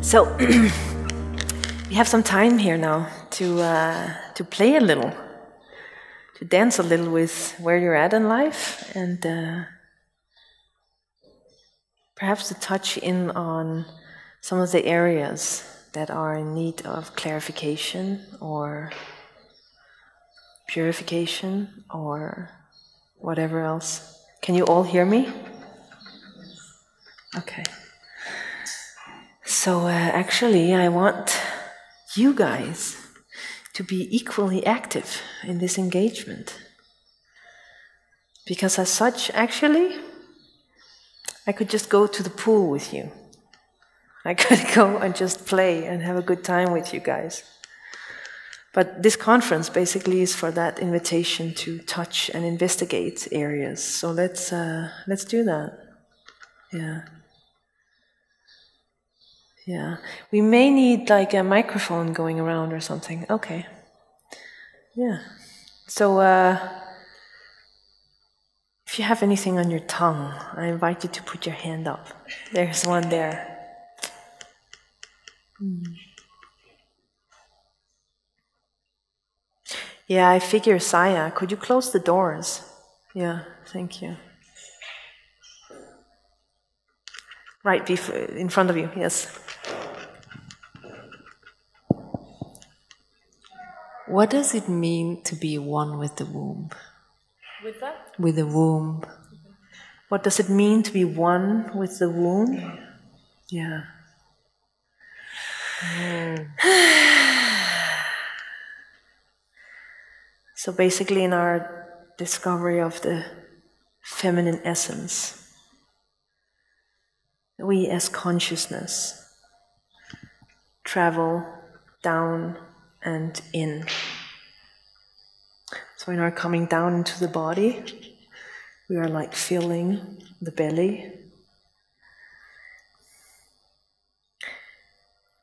So we have some time here now to play a little, to dance a little with where you're at in life, and perhaps to touch in on some of the areas that are in need of clarification or purification or whatever else. Can you all hear me? Okay. So actually I want you guys to be equally active in this engagement. Because as such, actually, I could just go to the pool with you. I could go and just play and have a good time with you guys. But this conference basically is for that invitation to touch and investigate areas. So let's do that. Yeah. Yeah. We may need like a microphone going around or something. Okay. Yeah. So if you have anything on your tongue, I invite you to put your hand up. There's one there. Yeah, I figure, Saya, could you close the doors? Yeah, thank you. Right in front of you, yes. What does it mean to be one with the womb? With that? With the womb. What does it mean to be one with the womb? Yeah. So basically in our discovery of the feminine essence, we as consciousness travel down and in. So in our coming down into the body, we are like filling the belly.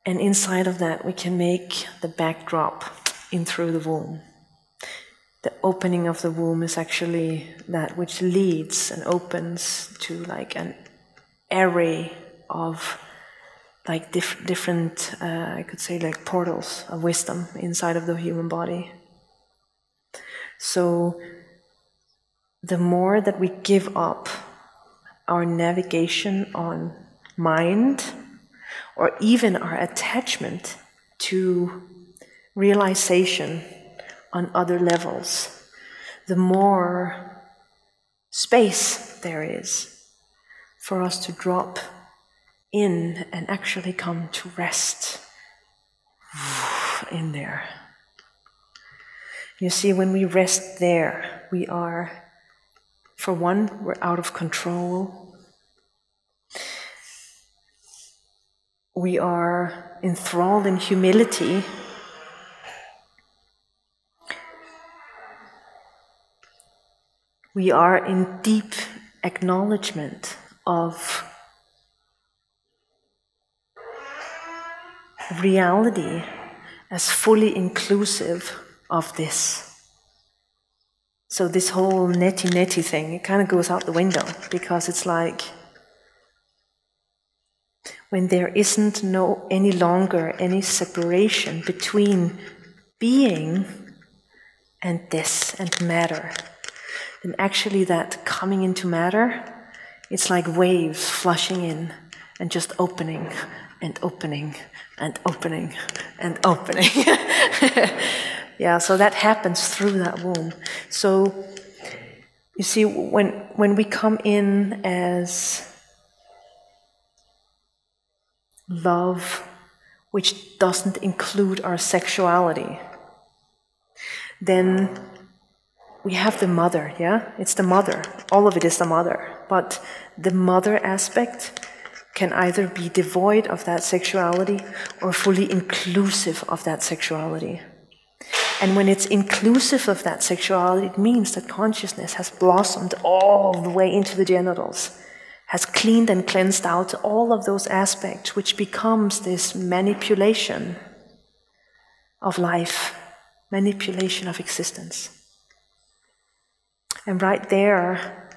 And inside of that, we can make the backdrop in through the womb. The opening of the womb is actually that which leads and opens to like an array of like different, I could say like portals of wisdom inside of the human body. So the more that we give up our navigation on mind, or even our attachment to realization on other levels, the more space there is for us to drop in and actually come to rest in there. You see, when we rest there, we are, for one, we're out of control. We are enthralled in humility. We are in deep acknowledgement of reality as fully inclusive of this. So this whole neti thing, it kind of goes out the window, because it's like when there isn't any longer any separation between being and this and matter, then actually that coming into matter, it's like waves flushing in and just opening and opening and opening and opening. Yeah, so that happens through that womb. So you see, when we come in as love, which doesn't include our sexuality, then we have the mother, yeah? It's the mother. All of it is the mother. But the mother aspect can either be devoid of that sexuality or fully inclusive of that sexuality. And when it's inclusive of that sexuality, it means that consciousness has blossomed all the way into the genitals, has cleaned and cleansed out all of those aspects, which becomes this manipulation of life, manipulation of existence. And right there,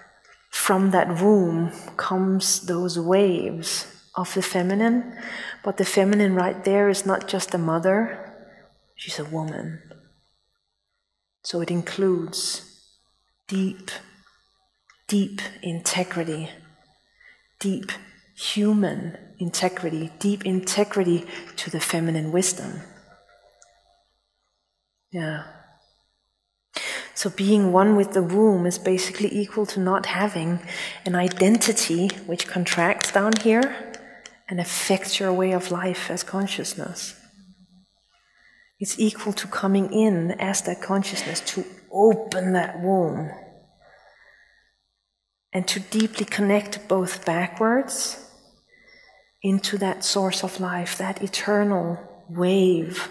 from that womb, comes those waves of the feminine, but the feminine right there is not just a mother, she's a woman. So it includes deep, deep integrity, deep human integrity, deep integrity to the feminine wisdom. Yeah. So being one with the womb is basically equal to not having an identity which contracts down here and affects your way of life as consciousness. It's equal to coming in as that consciousness, to open that womb and to deeply connect both backwards into that source of life, that eternal wave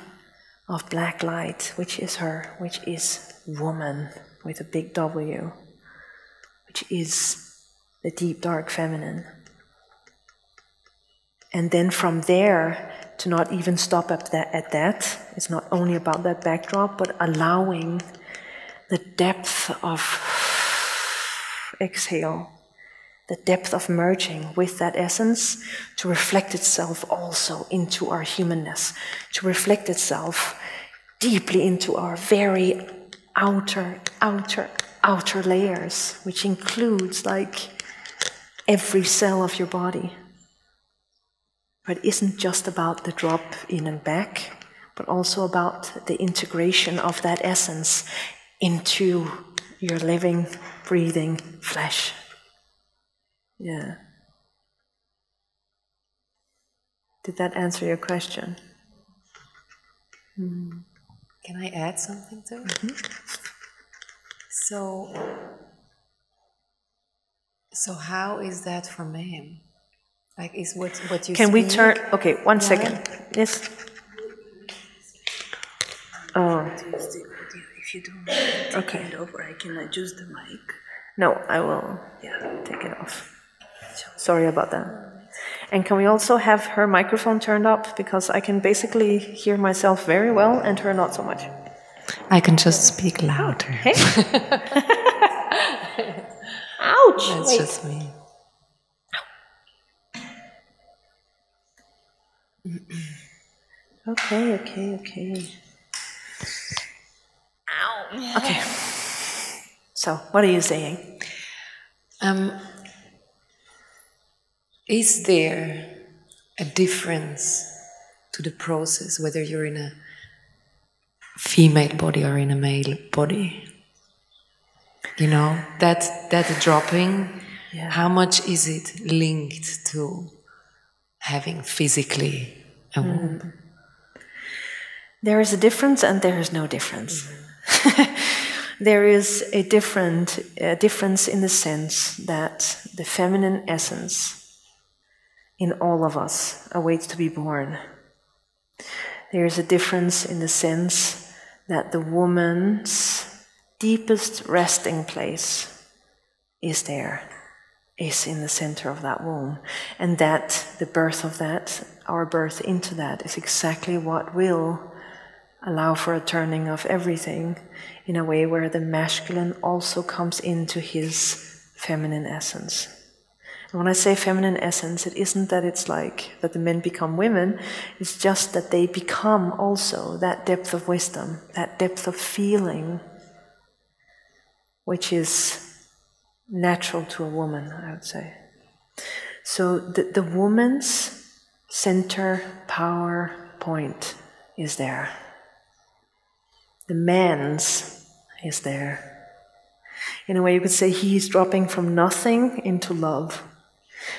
of black light, which is her, which is woman with a big W, which is the deep dark feminine. And then from there, to not even stop at that, it's not only about that backdrop, but allowing the depth of exhale, the depth of merging with that essence to reflect itself also into our humanness, to reflect itself deeply into our very outer layers, which includes like every cell of your body. But it isn't just about the drop in and back, but also about the integration of that essence into your living, breathing flesh. Yeah. Did that answer your question? Can I add something to it? Mm-hmm. So how is that for men? Like, is what you Can speak? we turn? Okay, one second. Yes. Oh. If you don't mind taking it over, I can adjust the mic. No, I will. Yeah, take it off. Sorry about that. And can we also have her microphone turned up, because I can basically hear myself very well and her not so much. I can just speak louder. Hey. Ouch! That's Wait. just me. Okay. Ow. Okay. So, what are you saying? Is there a difference to the process whether you're in a female body or in a male body? You know, that dropping, Yeah. how much is it linked to having physically a womb? There is a difference and there is no difference. There is a difference in the sense that the feminine essence in all of us awaits to be born. There is a difference in the sense that the woman's deepest resting place is in the center of that womb. And that the birth of that, our birth into that, is exactly what will allow for a turning of everything in a way where the masculine also comes into his feminine essence. And when I say feminine essence, it isn't that it's like that the men become women, it's just that they become also that depth of wisdom, that depth of feeling, which is natural to a woman, I would say. So the woman's center power point is there. The man's is there. In a way, you could say he's dropping from nothing into love,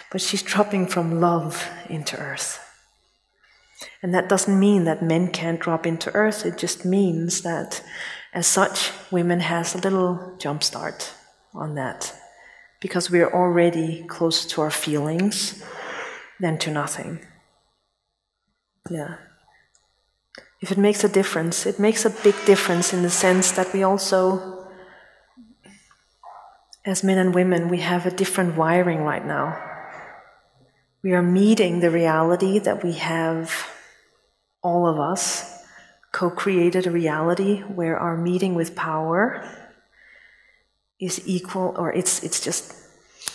but she's dropping from love into earth. And that doesn't mean that men can't drop into earth, it just means that, as such, women has a little jump start on that, because we're already closer to our feelings than to nothing. Yeah. If it makes a difference, it makes a big difference in the sense that we also, as men and women, we have a different wiring right now. We are meeting the reality that we have, all of us, co-created a reality where our meeting with power is equal, or it's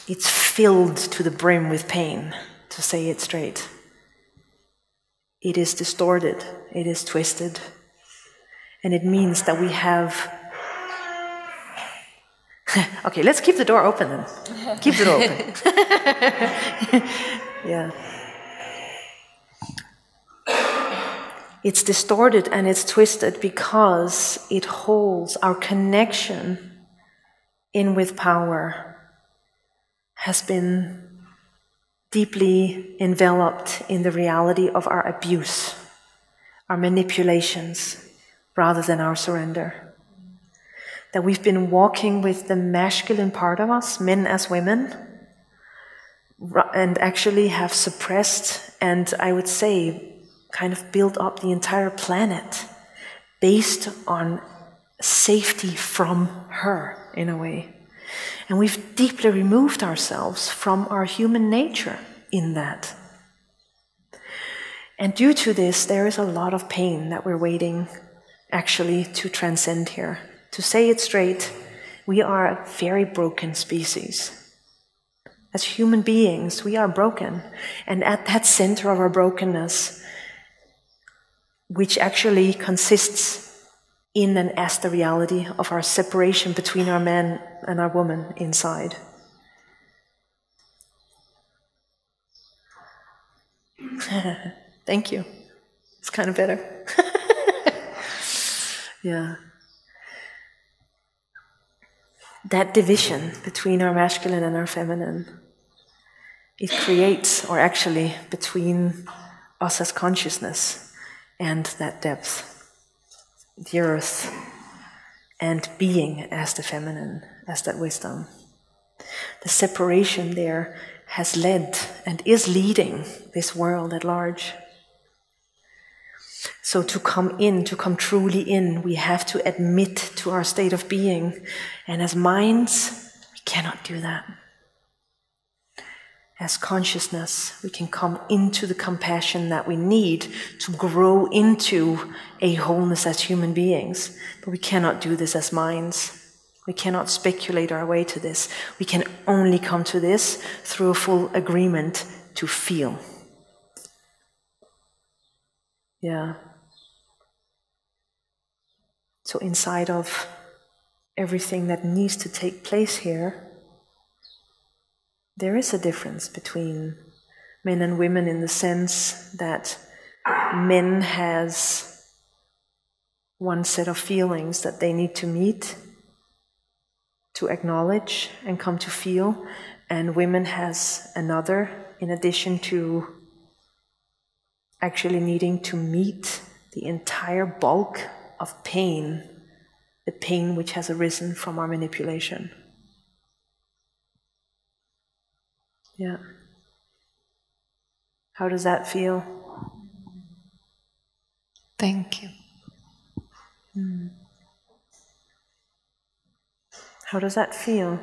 filled to the brim with pain, to say it straight. It is distorted, it is twisted, and it means that we have... Okay, let's keep the door open then. Keep the door open. Yeah. It's distorted and it's twisted because it holds our connection in with power has been deeply enveloped in the reality of our abuse, our manipulations, rather than our surrender. That we've been walking with the masculine part of us, men as women, and actually have suppressed and, I would say, kind of built up the entire planet based on safety from her, in a way. And we've deeply removed ourselves from our human nature in that. And due to this, there is a lot of pain that we're waiting actually to transcend here. To say it straight, we are a very broken species. As human beings, we are broken. And at that center of our brokenness, which actually consists in and as the reality of our separation between our man and our woman inside. Thank you. It's kind of better. Yeah. That division between our masculine and our feminine, it creates, or actually between us as consciousness and that depth, the earth, and being as the feminine, as that wisdom. The separation there has led and is leading this world at large. So to come in, to come truly in, we have to admit to our state of being. And as minds, we cannot do that. As consciousness, we can come into the compassion that we need to grow into a wholeness as human beings. But we cannot do this as minds. We cannot speculate our way to this. We can only come to this through a full agreement to feel. Yeah. So inside of everything that needs to take place here, there is a difference between men and women in the sense that men has one set of feelings that they need to meet, to acknowledge and come to feel, and women has another, in addition to actually needing to meet the entire bulk of pain, the pain which has arisen from our manipulation. Yeah. How does that feel? Thank you. How does that feel?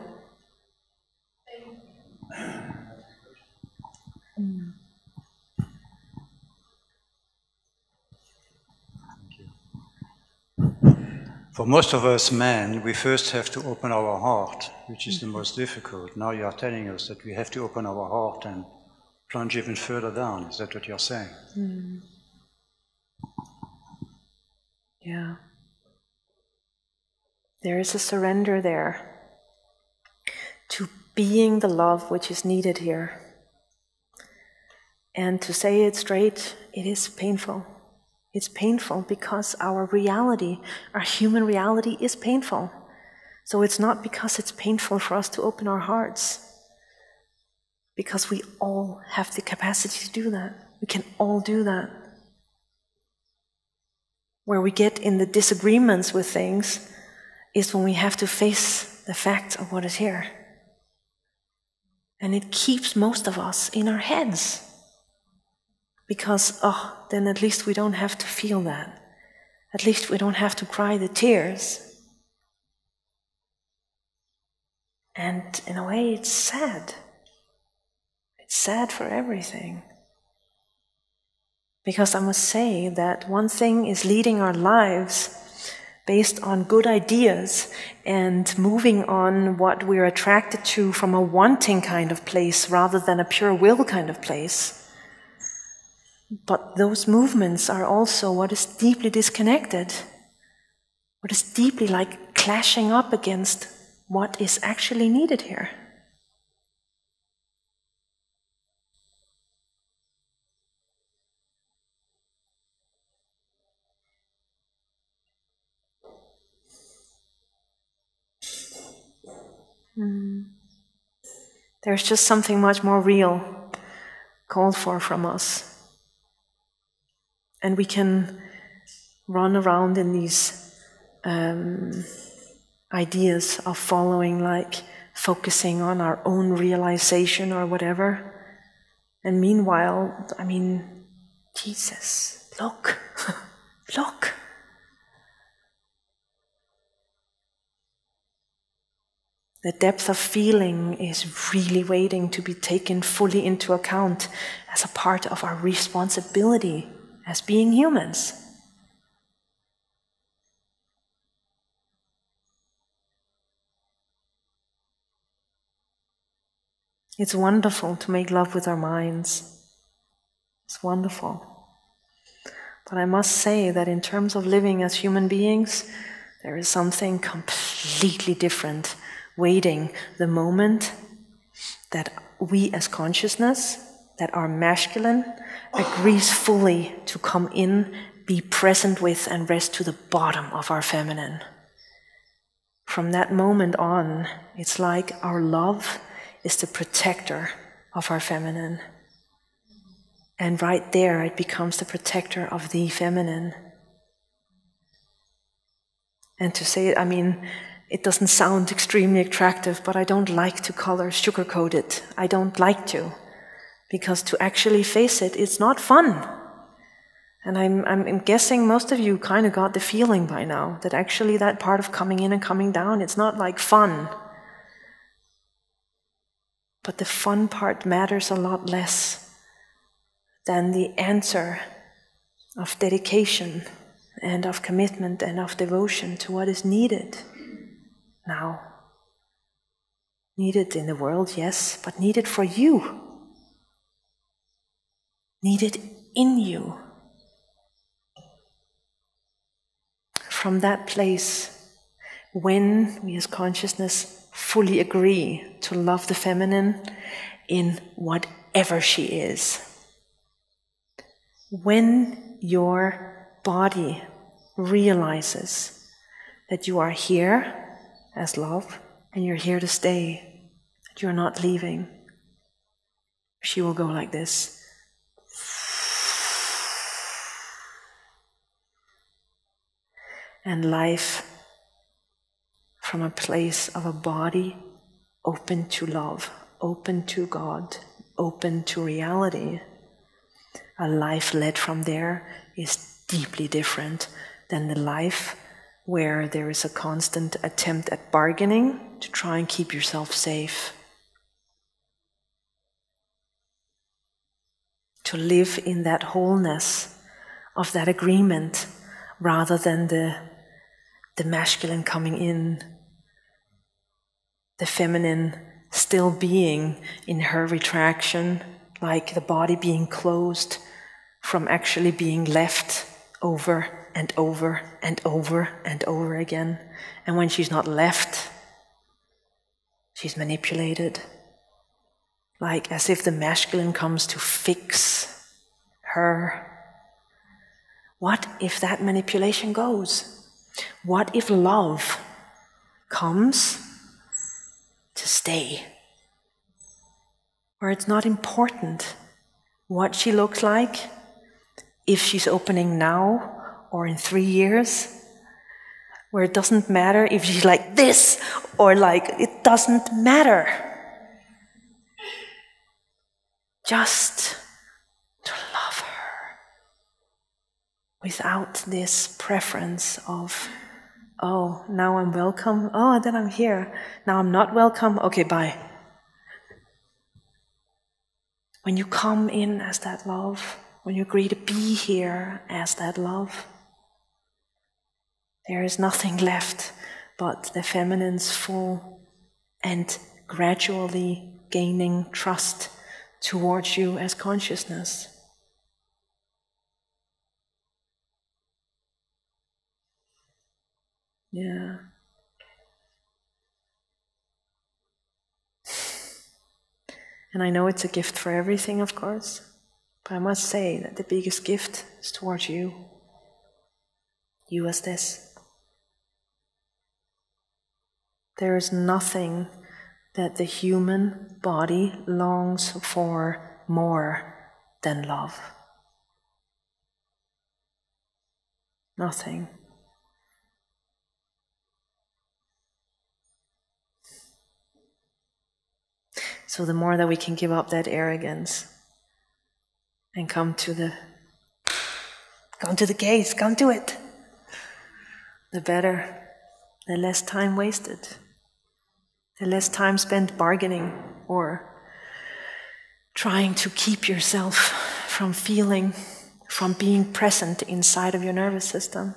For most of us men, we first have to open our heart, which is the most difficult. Now you are telling us that we have to open our heart and plunge even further down. Is that what you're saying? Yeah. There is a surrender there to being the love which is needed here. And to say it straight, it is painful. It's painful because our reality, our human reality, is painful. So it's not because it's painful for us to open our hearts, because we all have the capacity to do that. We can all do that. Where we get in the disagreements with things is when we have to face the fact of what is here. And it keeps most of us in our heads. Because, then at least we don't have to feel that. At least we don't have to cry the tears. And in a way, it's sad. It's sad for everything. Because I must say that one thing is leading our lives based on good ideas and moving on what we're attracted to from a wanting kind of place rather than a pure will kind of place. But those movements are also what is deeply disconnected, what is deeply like clashing up against what is actually needed here. There's just something much more real called for from us. And we can run around in these ideas of following, like focusing on our own realization or whatever. And meanwhile, I mean, Jesus, look, look. The depth of feeling is really waiting to be taken fully into account as a part of our responsibility as being humans. It's wonderful to make love with our minds. It's wonderful. But I must say that in terms of living as human beings, there is something completely different waiting the moment that we as consciousness, that our masculine, agrees fully to come in, be present with, and rest to the bottom of our feminine. From that moment on, it's like our love is the protector of our feminine. And right there, it becomes the protector of the feminine. And to say it, I mean, it doesn't sound extremely attractive, but I don't like to sugarcoat it. I don't like to. Because to actually face it, it's not fun. And I'm guessing most of you kind of got the feeling by now that actually that part of coming in and coming down, it's not like fun. But the fun part matters a lot less than the answer of dedication and of commitment and of devotion to what is needed now. Needed in the world, yes, but needed for you. Needed in you. From that place, when we as consciousness fully agree to love the feminine in whatever she is, when your body realizes that you are here as love and you're here to stay, that you're not leaving, she will go like this. And life from a place of a body open to love, open to God, open to reality. A life led from there is deeply different than the life where there is a constant attempt at bargaining to try and keep yourself safe. To live in that wholeness of that agreement rather than the masculine coming in, the feminine still being in her retraction, like the body being closed from actually being left over and over and over and over again. And when she's not left, she's manipulated, like as if the masculine comes to fix her. What if that manipulation goes? What if love comes to stay? Where it's not important what she looks like, if she's opening now or in 3 years, where it doesn't matter if she's like this or like, it doesn't matter. Just to love her without this preference of, oh, now I'm welcome, oh, then I'm here, now I'm not welcome, okay, bye. When you come in as that love, when you agree to be here as that love, There is nothing left but the feminine's full and gradually gaining trust towards you as consciousness. Yeah. And I know it's a gift for everything, of course, but I must say that the biggest gift is towards you. You as this. There is nothing that the human body longs for more than love. Nothing. So the more that we can give up that arrogance and come to the case, come to it, the better, the less time wasted, the less time spent bargaining or trying to keep yourself from feeling, from being present inside of your nervous system.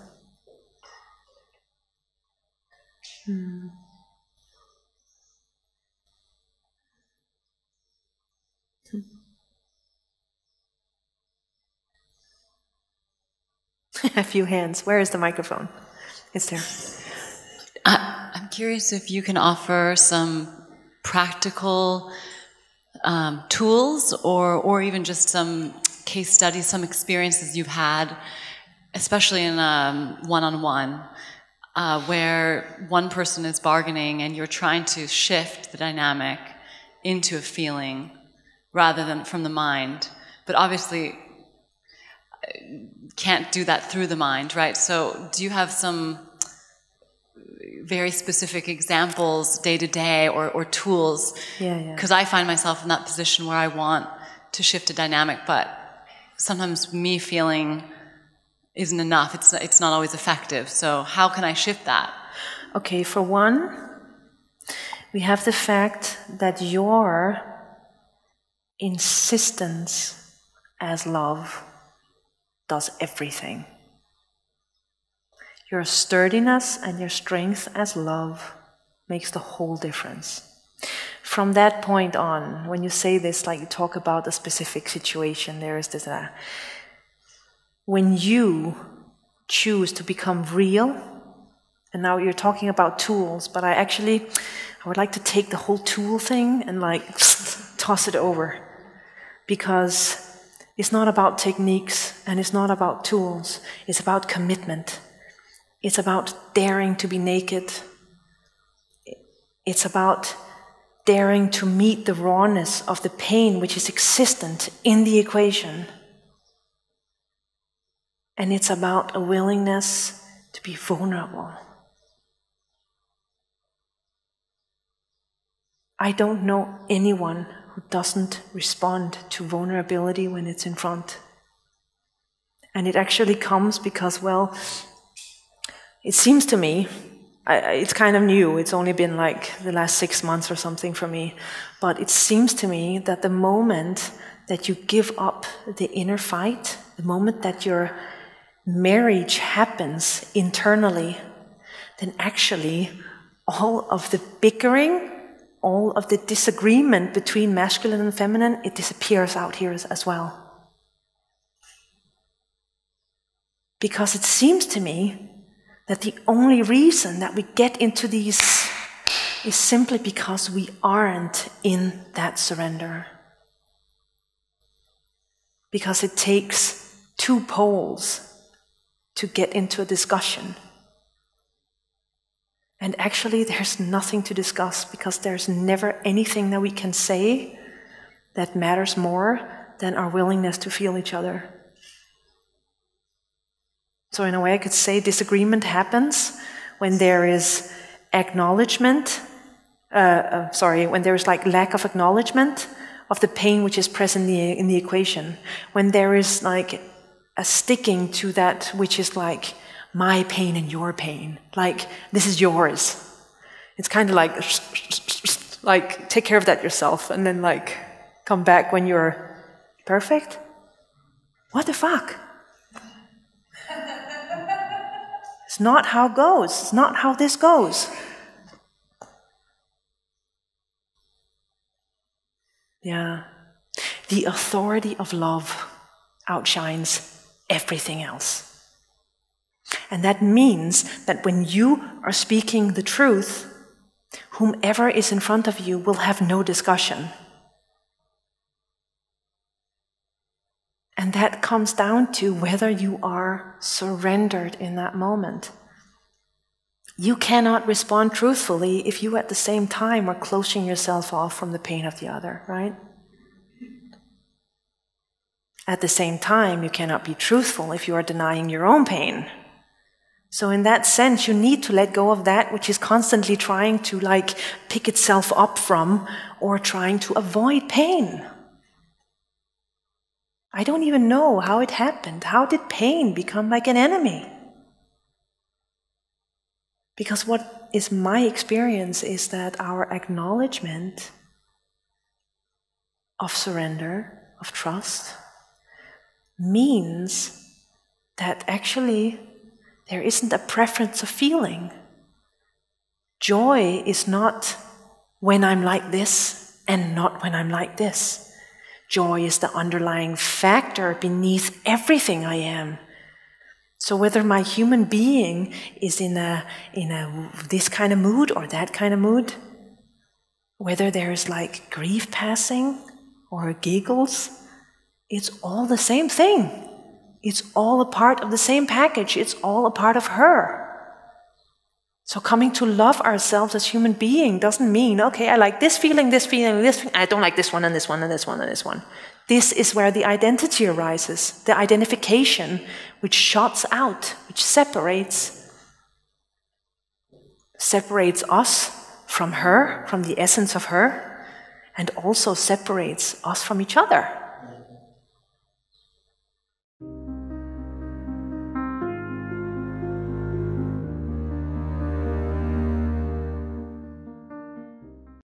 A few hands. Where is the microphone? It's there. I'm curious if you can offer some practical tools or even just some case studies, some experiences you've had, especially in one-on-one, where one person is bargaining and you're trying to shift the dynamic into a feeling rather than from the mind. But obviously, can't do that through the mind, right? So do you have some very specific examples day to day or tools? Yeah. Because I find myself in that position where I want to shift a dynamic, but sometimes me feeling isn't enough. It's not always effective. So how can I shift that? Okay, for one, we have the fact that your insistence as love does everything. Your sturdiness and your strength as love makes the whole difference. From that point on, when you say this, like you talk about a specific situation, there is this, when you choose to become real, and now you're talking about tools, but I would like to take the whole tool thing and like toss it over, because it's not about techniques and it's not about tools. It's about commitment. It's about daring to be naked. It's about daring to meet the rawness of the pain which is existent in the equation. And it's about a willingness to be vulnerable. I don't know anyone who doesn't respond to vulnerability when it's in front. And it actually comes because, well, it seems to me, it's kind of new, it's only been like the last 6 months or something for me, but it seems to me that the moment that you give up the inner fight, the moment that your marriage happens internally, then actually all of the bickering, all of the disagreement between masculine and feminine, it disappears out here as well. Because it seems to me that the only reason that we get into these is simply because we aren't in that surrender. Because it takes two poles to get into a discussion. And actually there's nothing to discuss, because there's never anything that we can say that matters more than our willingness to feel each other. So in a way I could say disagreement happens when there is acknowledgement, when there is like lack of acknowledgement of the pain which is present in the equation. When there is like a sticking to that which is like my pain and your pain. Like, this is yours. It's kind of like take care of that yourself and then like come back when you're perfect. What the fuck? It's not how it goes. It's not how this goes. Yeah. The authority of love outshines everything else. And that means that when you are speaking the truth, whomever is in front of you will have no discussion. And that comes down to whether you are surrendered in that moment. You cannot respond truthfully if you at the same time are closing yourself off from the pain of the other, right? At the same time, you cannot be truthful if you are denying your own pain. So in that sense, you need to let go of that which is constantly trying to pick itself up from or trying to avoid pain. I don't even know how it happened. How did pain become like an enemy? Because what is my experience is that our acknowledgement of surrender, of trust, means that actually there isn't a preference of feeling. Joy is not when I'm like this and not when I'm like this. Joy is the underlying factor beneath everything I am. So whether my human being is in this kind of mood or that kind of mood, whether there's grief passing or giggles, it's all the same thing. It's all a part of the same package. It's all a part of her. So coming to love ourselves as human being doesn't mean, okay, I like this feeling, this feeling, this feeling. I don't like this one and this one and this one and this one. This is where the identity arises, the identification which shuts out, which separates us from her, from the essence of her, and also separates us from each other.